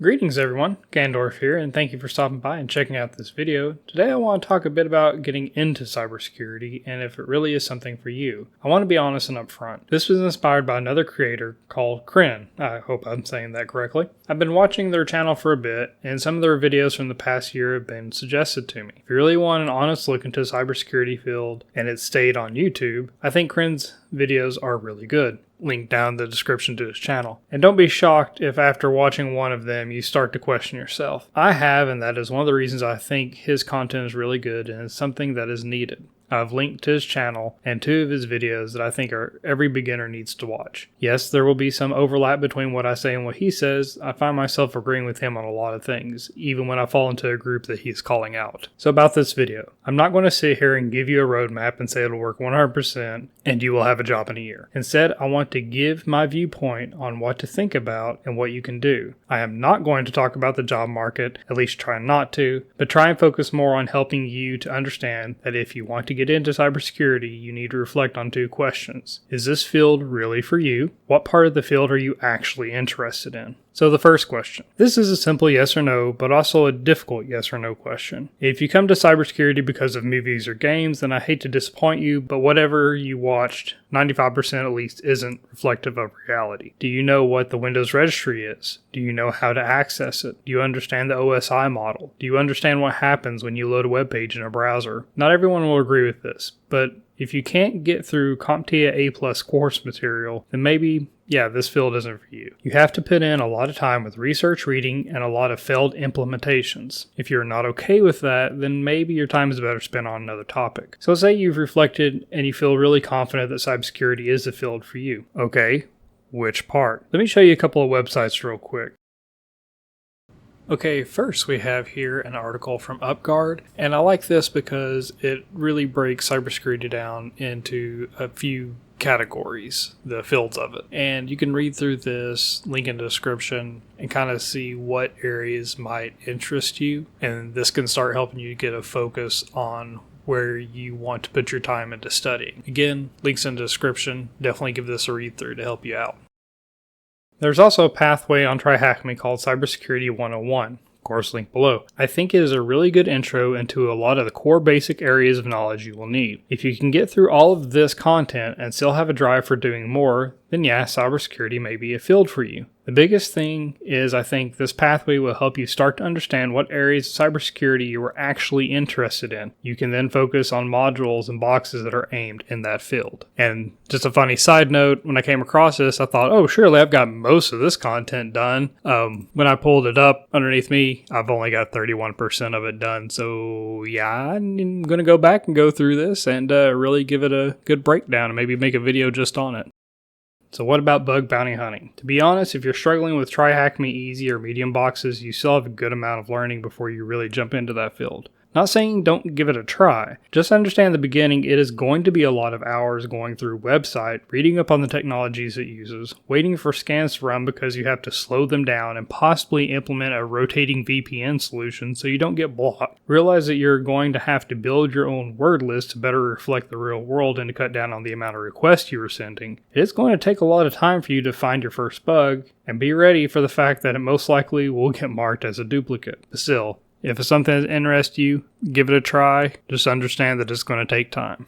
Greetings everyone, Gandorf here, and thank you for stopping by and checking out this video. Today I want to talk a bit about getting into cybersecurity and if it really is something for you. I want to be honest and upfront. This was inspired by another creator called Crin. I hope I'm saying that correctly. I've been watching their channel for a bit, and some of their videos from the past year have been suggested to me. If you really want an honest look into the cybersecurity field and it stayed on YouTube, I think Crin's videos are really good. Link down in the description to his channel. And don't be shocked if after watching one of them you start to question yourself. I have, and that is one of the reasons I think his content is really good and it's something that is needed. I've linked to his channel and 2 of his videos that I think every beginner needs to watch. Yes, there will be some overlap between what I say and what he says. I find myself agreeing with him on a lot of things, even when I fall into a group that he's calling out. So about this video, I'm not going to sit here and give you a roadmap and say it'll work 100% and you will have a job in a year. Instead, I want to give my viewpoint on what to think about and what you can do. I am not going to talk about the job market, at least try not to, but try and focus more on helping you to understand that if you want to get into cybersecurity, you need to reflect on 2 questions. Is this field really for you? What part of the field are you actually interested in? So the first question. This is a simple yes or no, but also a difficult yes or no question. If you come to cybersecurity because of movies or games, then I hate to disappoint you, but whatever you watched, 95% at least, isn't reflective of reality. Do you know what the Windows registry is? Do you know how to access it? Do you understand the OSI model? Do you understand what happens when you load a web page in a browser? Not everyone will agree with this, but if you can't get through CompTIA A+ course material, then maybe, this field isn't for you. You have to put in a lot of time with research, reading, and a lot of failed implementations. If you're not okay with that, then maybe your time is better spent on another topic. So say you've reflected and you feel really confident that cybersecurity is the field for you. Okay, which part? Let me show you a couple of websites real quick. Okay, first we have here an article from Upguard, and I like this because it really breaks cybersecurity down into a few categories, the fields of it. And you can read through this, link in the description, and kind of see what areas might interest you. And this can start helping you get a focus on where you want to put your time into studying. Again, links in the description. Definitely give this a read through to help you out. There's also a pathway on TryHackMe called CyberSecurity 101. Of course, link below. I think it is a really good intro into a lot of the core basic areas of knowledge you will need. If you can get through all of this content and still have a drive for doing more, then cybersecurity may be a field for you. The biggest thing is I think this pathway will help you start to understand what areas of cybersecurity you are actually interested in. You can then focus on modules and boxes that are aimed in that field. And just a funny side note, when I came across this, I thought, oh, surely I've got most of this content done. When I pulled it up underneath me, I've only got 31% of it done. So I'm going to go back and go through this and really give it a good breakdown and maybe make a video just on it. So what about bug bounty hunting? To be honest, if you're struggling with TryHackMe Easy or Medium boxes, you still have a good amount of learning before you really jump into that field. Not saying don't give it a try. Just understand the beginning, it is going to be a lot of hours going through website, reading up on the technologies it uses, waiting for scans to run because you have to slow them down and possibly implement a rotating VPN solution so you don't get blocked. Realize that you're going to have to build your own word list to better reflect the real world and to cut down on the amount of requests you are sending. It's going to take a lot of time for you to find your first bug, and be ready for the fact that it most likely will get marked as a duplicate. But still, if it's something that interests you, give it a try. Just understand that it's going to take time.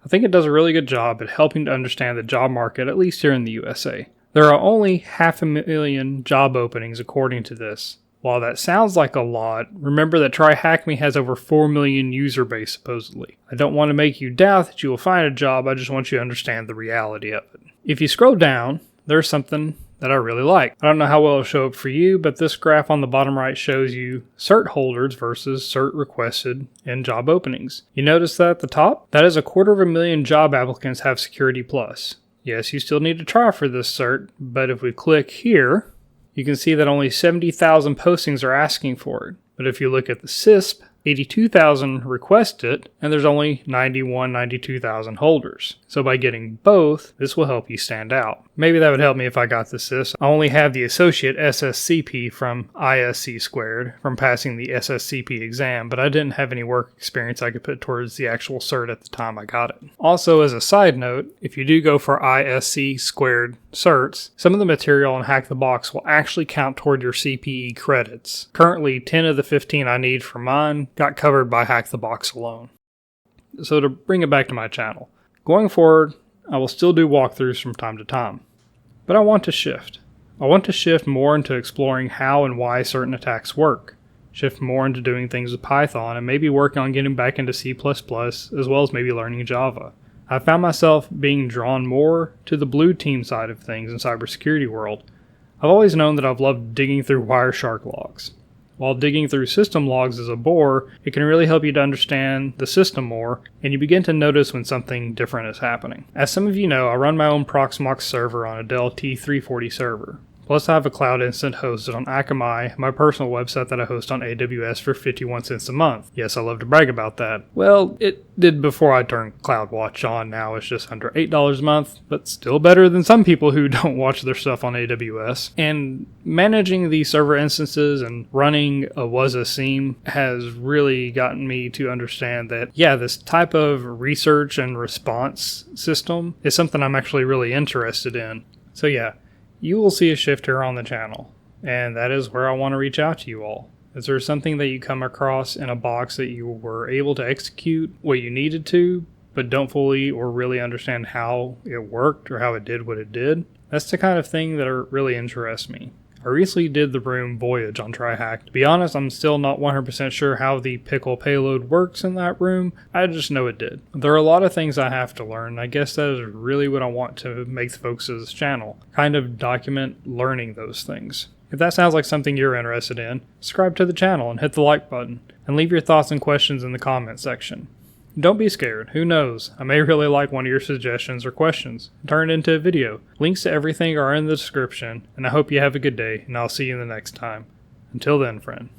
I think it does a really good job at helping to understand the job market, at least here in the USA. There are only 500,000 job openings according to this. While that sounds like a lot, remember that TryHackMe has over 4 million user base supposedly. I don't want to make you doubt that you will find a job, I just want you to understand the reality of it. If you scroll down, there's something that I really like. I don't know how well it'll show up for you, but this graph on the bottom right shows you cert holders versus cert requested in job openings. You notice that at the top? That is 250,000 job applicants have Security Plus. Yes, you still need to try for this cert, but if we click here, you can see that only 70,000 postings are asking for it. But if you look at the CISSP, 82,000 request it, and there's only 92,000 holders. So by getting both, this will help you stand out. Maybe that would help me if I got the CISSP. I only have the associate SSCP from ISC squared from passing the SSCP exam, but I didn't have any work experience I could put towards the actual cert at the time I got it. Also, as a side note, if you do go for ISC squared certs, some of the material on Hack the Box will actually count toward your CPE credits. Currently, 10 of the 15 I need for mine got covered by Hack the Box alone. So to bring it back to my channel, going forward, I will still do walkthroughs from time to time, but I want to shift. I want to shift more into exploring how and why certain attacks work, shift more into doing things with Python, and maybe working on getting back into C++, as well as maybe learning Java. I found myself being drawn more to the blue team side of things in cybersecurity world. I've always known that I've loved digging through Wireshark logs. While digging through system logs is a bore, it can really help you to understand the system more, and you begin to notice when something different is happening. As some of you know, I run my own Proxmox server on a Dell T340 server. Plus I have a cloud instance hosted on Akamai, my personal website that I host on AWS for 51 cents a month. Yes, I love to brag about that. Well, it did before I turned CloudWatch on. Now it's just under $8 a month, but still better than some people who don't watch their stuff on AWS. And managing these server instances and running a SIEM has really gotten me to understand that, yeah, this type of research and response system is something I'm actually really interested in. So yeah, you will see a shift here on the channel, and that is where I want to reach out to you all. Is there something that you come across in a box that you were able to execute what you needed to, but don't fully or really understand how it worked or how it did what it did? That's the kind of thing that really interests me. I recently did the room Voyage on TryHack. To be honest, I'm still not 100% sure how the pickle payload works in that room. I just know it did. There are a lot of things I have to learn. I guess that is really what I want to make the focus of this channel. Kind of document learning those things. If that sounds like something you're interested in, subscribe to the channel and hit the like button. And leave your thoughts and questions in the comment section. Don't be scared. Who knows? I may really like one of your suggestions or questions and turn it into a video. Links to everything are in the description, and I hope you have a good day, and I'll see you the next time. Until then, friend.